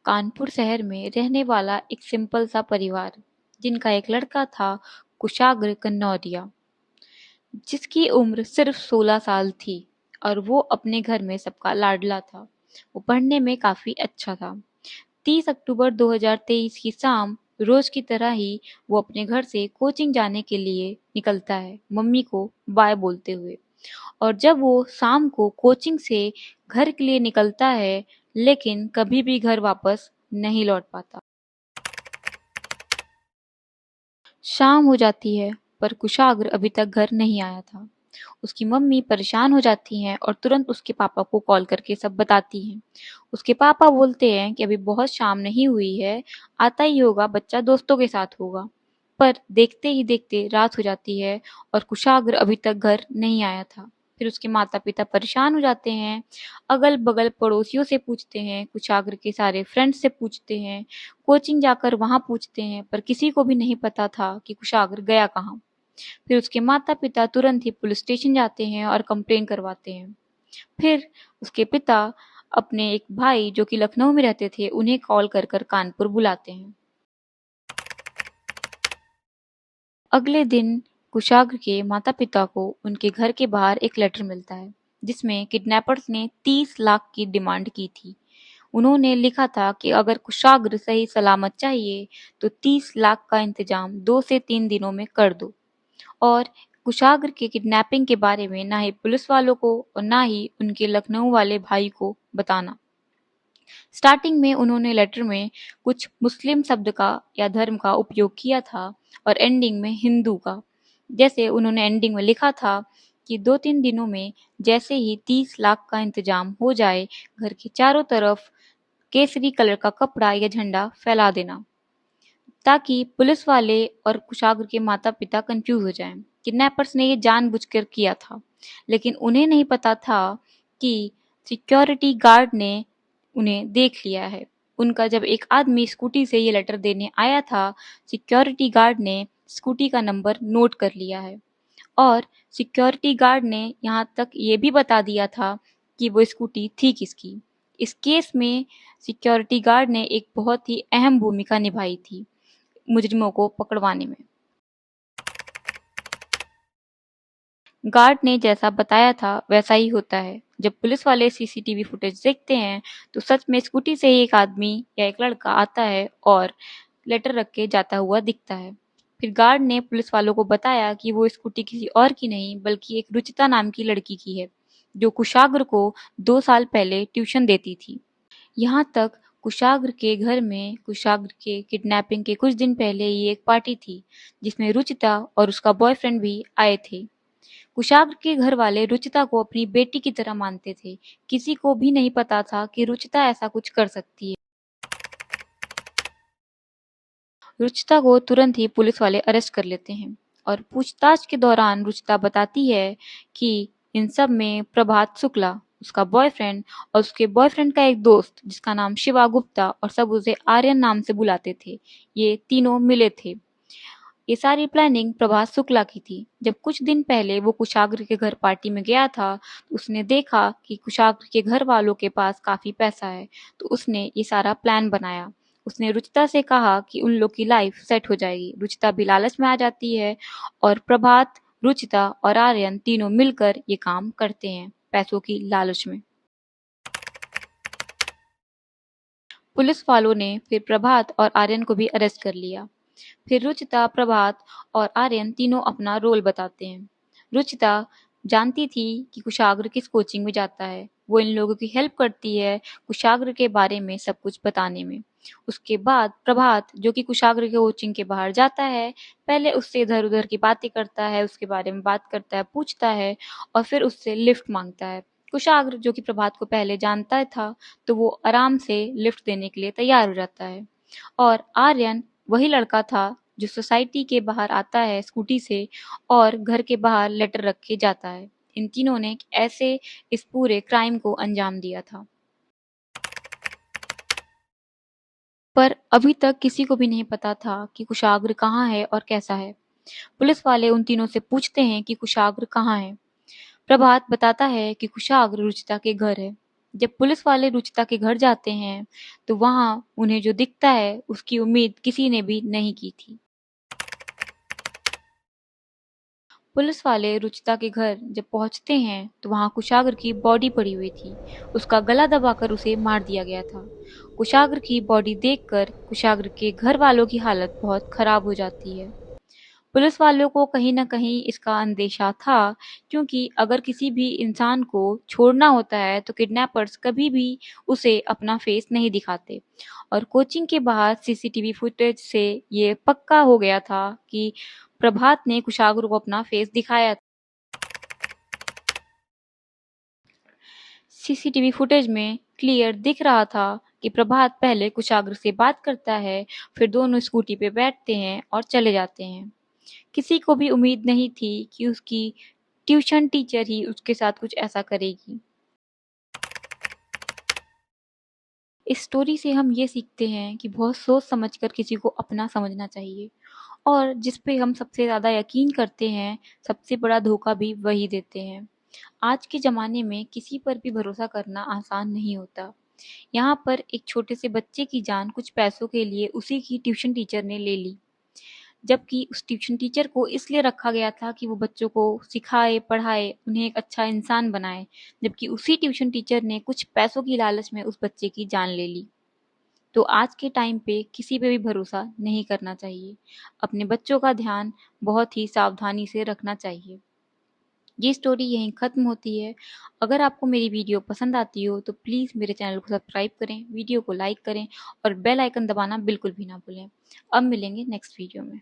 कानपुर शहर में रहने वाला एक सिंपल सा परिवार, जिनका एक लड़का था, कुशाग्र कनौरिया, जिसकी उम्र सिर्फ 16 साल थी और वो अपने घर में सबका लाडला था। वो पढ़ने में काफी अच्छा था। 30 अक्टूबर 2023 की शाम रोज की तरह ही वो अपने घर से कोचिंग जाने के लिए निकलता है, मम्मी को बाय बोलते हुए। और जब वो शाम को कोचिंग से घर के लिए निकलता है, लेकिन कभी भी घर वापस नहीं लौट पाता। शाम हो जाती है, पर कुशाग्र अभी तक घर नहीं आया था। उसकी मम्मी परेशान हो जाती हैं और तुरंत उसके पापा को कॉल करके सब बताती हैं। उसके पापा बोलते हैं कि अभी बहुत शाम नहीं हुई है, आता ही होगा, बच्चा दोस्तों के साथ होगा। पर देखते ही देखते रात हो जाती है और कुशाग्र अभी तक घर नहीं आया था। फिर उसके माता पिता परेशान हो जाते हैं, अगल बगल पड़ोसियों से पूछते हैं, कुशाग्र के सारे फ्रेंड्स से पूछते हैं, कोचिंग जाकर वहां पूछते हैं, पर किसी को भी नहीं पता था कि कुशाग्र गया कहाँ। फिर उसके माता-पिता तुरंत ही पुलिस स्टेशन जाते हैं और कंप्लेन करवाते हैं। फिर उसके पिता अपने एक भाई जो कि लखनऊ में रहते थे, उन्हें कॉल कर कर कानपुर बुलाते हैं। अगले दिन कुशाग्र के माता-पिता को उनके घर के बाहर एक लेटर मिलता है, जिसमें किडनैपर्स ने 30 लाख की डिमांड की थी। उन्होंने लिखा था कि अगर कुशाग्र सही सलामत चाहिए तो 30 लाख का इंतजाम 2 से 3 दिनों में कर दो। और कुशाग्र के किडनैपिंग के बारे में ना ही पुलिस वालों को और ना ही उनके लखनऊ वाले भाई को बताना। स्टार्टिंग में उन्होंने लेटर में कुछ मुस्लिम शब्द का या धर्म का उपयोग किया था और एंडिंग में हिंदू का। जैसे उन्होंने एंडिंग में लिखा था कि 2-3 दिनों में जैसे ही 30 लाख का इंतजाम हो जाए, घर के चारों तरफ केसरी कलर का कपड़ा या झंडा फैला देना, ताकि पुलिस वाले और कुशाग्र के माता-पिता कंफ्यूज हो जाएं। किडनैपर्स ने ये जानबूझकर किया था, लेकिन उन्हें नहीं पता था कि सिक्योरिटी गार्ड ने उन्हें देख लिया है। उनका जब एक आदमी स्कूटी से ये लेटर देने आया था, सिक्योरिटी गार्ड ने स्कूटी का नंबर नोट कर लिया है और सिक्योरिटी गार्ड ने यहाँ तक ये भी बता दिया था कि वो स्कूटी थी किसकी। इस केस में सिक्योरिटी गार्ड ने एक बहुत ही अहम भूमिका निभाई थी मुजरिमों को पकड़वाने में। गार्ड ने जैसा बताया था वैसा ही होता है। जब पुलिस वाले सीसीटीवी फुटेज देखते हैं तो सच में स्कूटी से ही एक आदमी या एक लड़का आता है और लेटर रख के जाता हुआ दिखता है। फिर गार्ड ने पुलिस वालों को बताया कि वो स्कूटी किसी और की नहीं बल्कि एक रुचिता नाम की लड़की की है, जो कुशाग्र को 2 साल पहले ट्यूशन देती थी। यहाँ तक कुशाग्र के घर में कुशाग्र के किडनैपिंग के कुछ दिन पहले ही एक पार्टी थी, जिसमें रुचिता और उसका बॉयफ्रेंड भी आए थे। कुशाग्र के घर वाले रुचिता को अपनी बेटी की तरह मानते थे। किसी को भी नहीं पता था कि रुचिता ऐसा कुछ कर सकती है। रुचिता को तुरंत ही पुलिस वाले अरेस्ट कर लेते हैं और पूछताछ के दौरान रुचिता बताती है कि इन सब में प्रभात शुक्ला, उसका बॉयफ्रेंड और उसके बॉयफ्रेंड का एक दोस्त जिसका नाम शिवा गुप्ता और सब उसे आर्यन नाम से बुलाते थे, ये तीनों मिले थे। ये सारी प्लानिंग प्रभात शुक्ला की थी। जब कुछ दिन पहले वो कुशाग्र के घर पार्टी में गया था, तो उसने देखा कि कुशाग्र के घर वालों के पास काफी पैसा है, तो उसने ये सारा प्लान बनाया। उसने रुचिता से कहा कि उन लोग की लाइफ सेट हो जाएगी। रुचिता भी लालच में आ जाती है और प्रभात, रुचिता और आर्यन तीनों मिलकर ये काम करते हैं पैसों की लालच में। पुलिस वालों ने फिर प्रभात और आर्यन को भी अरेस्ट कर लिया। फिर रुचिता, प्रभात और आर्यन तीनों अपना रोल बताते हैं। रुचिता जानती थी कि कुशाग्र किस कोचिंग में जाता है। वो इन लोगों की हेल्प करती है कुशाग्र के बारे में सब कुछ बताने में। उसके बाद प्रभात, जो कि कुशाग्र के कोचिंग के बाहर जाता है, पहले उससे इधर उधर की बातें करता है, उसके बारे में बात करता है, पूछता है और फिर उससे लिफ्ट मांगता है। कुशाग्र, जो कि प्रभात को पहले जानता था, तो वो आराम से लिफ्ट देने के लिए तैयार हो जाता है। और आर्यन वही लड़का था जो सोसाइटी के बाहर आता है स्कूटी से और घर के बाहर लेटर रख के जाता है। इन तीनों ने ऐसे इस पूरे क्राइम को अंजाम दिया था। पर अभी तक किसी को भी नहीं पता था कि कुशाग्र कहाँ है और कैसा है। पुलिस वाले उन तीनों से पूछते हैं कि कुशाग्र कहाँ है। प्रभात बताता है कि कुशाग्र रुचिता के घर है। जब पुलिस वाले रुचिता के घर जाते हैं तो वहां उन्हें जो दिखता है उसकी उम्मीद किसी ने भी नहीं की थी। पुलिस वाले रुचिता के घर जब पहुंचते हैं तो वहां कुशाग्र की बॉडी पड़ी हुई थी। उसका गला दबाकर उसे मार दिया गया था। कुशाग्र की बॉडी देखकर कुशाग्र के घर वालों की हालत बहुत खराब हो जाती है। पुलिस वालों को कहीं न कहीं इसका अंदेशा था, क्योंकि अगर किसी भी इंसान को छोड़ना होता है तो किडनैपर्स कभी भी उसे अपना फेस नहीं दिखाते। और कोचिंग के बाहर सीसीटीवी फुटेज से ये पक्का हो गया था कि प्रभात ने कुशाग्र को अपना फेस दिखाया। सीसीटीवी फुटेज में क्लियर दिख रहा था कि प्रभात पहले कुशाग्र से बात करता है, फिर दोनों स्कूटी पे बैठते हैं और चले जाते हैं। किसी को भी उम्मीद नहीं थी कि उसकी ट्यूशन टीचर ही उसके साथ कुछ ऐसा करेगी। इस स्टोरी से हम ये सीखते हैं कि बहुत सोच समझकर किसी को अपना समझना चाहिए, और जिस पे हम सबसे ज़्यादा यकीन करते हैं, सबसे बड़ा धोखा भी वही देते हैं। आज के ज़माने में किसी पर भी भरोसा करना आसान नहीं होता। यहाँ पर एक छोटे से बच्चे की जान कुछ पैसों के लिए उसी की ट्यूशन टीचर ने ले ली। जबकि उस ट्यूशन टीचर को इसलिए रखा गया था कि वो बच्चों को सिखाए, पढ़ाए, उन्हें एक अच्छा इंसान बनाए, जबकि उसी ट्यूशन टीचर ने कुछ पैसों की लालच में उस बच्चे की जान ले ली। तो आज के टाइम पे किसी पे भी भरोसा नहीं करना चाहिए। अपने बच्चों का ध्यान बहुत ही सावधानी से रखना चाहिए। ये स्टोरी यहीं ख़त्म होती है। अगर आपको मेरी वीडियो पसंद आती हो तो प्लीज़ मेरे चैनल को सब्सक्राइब करें, वीडियो को लाइक करें और बेल आइकन दबाना बिल्कुल भी ना भूलें। अब मिलेंगे नेक्स्ट वीडियो में।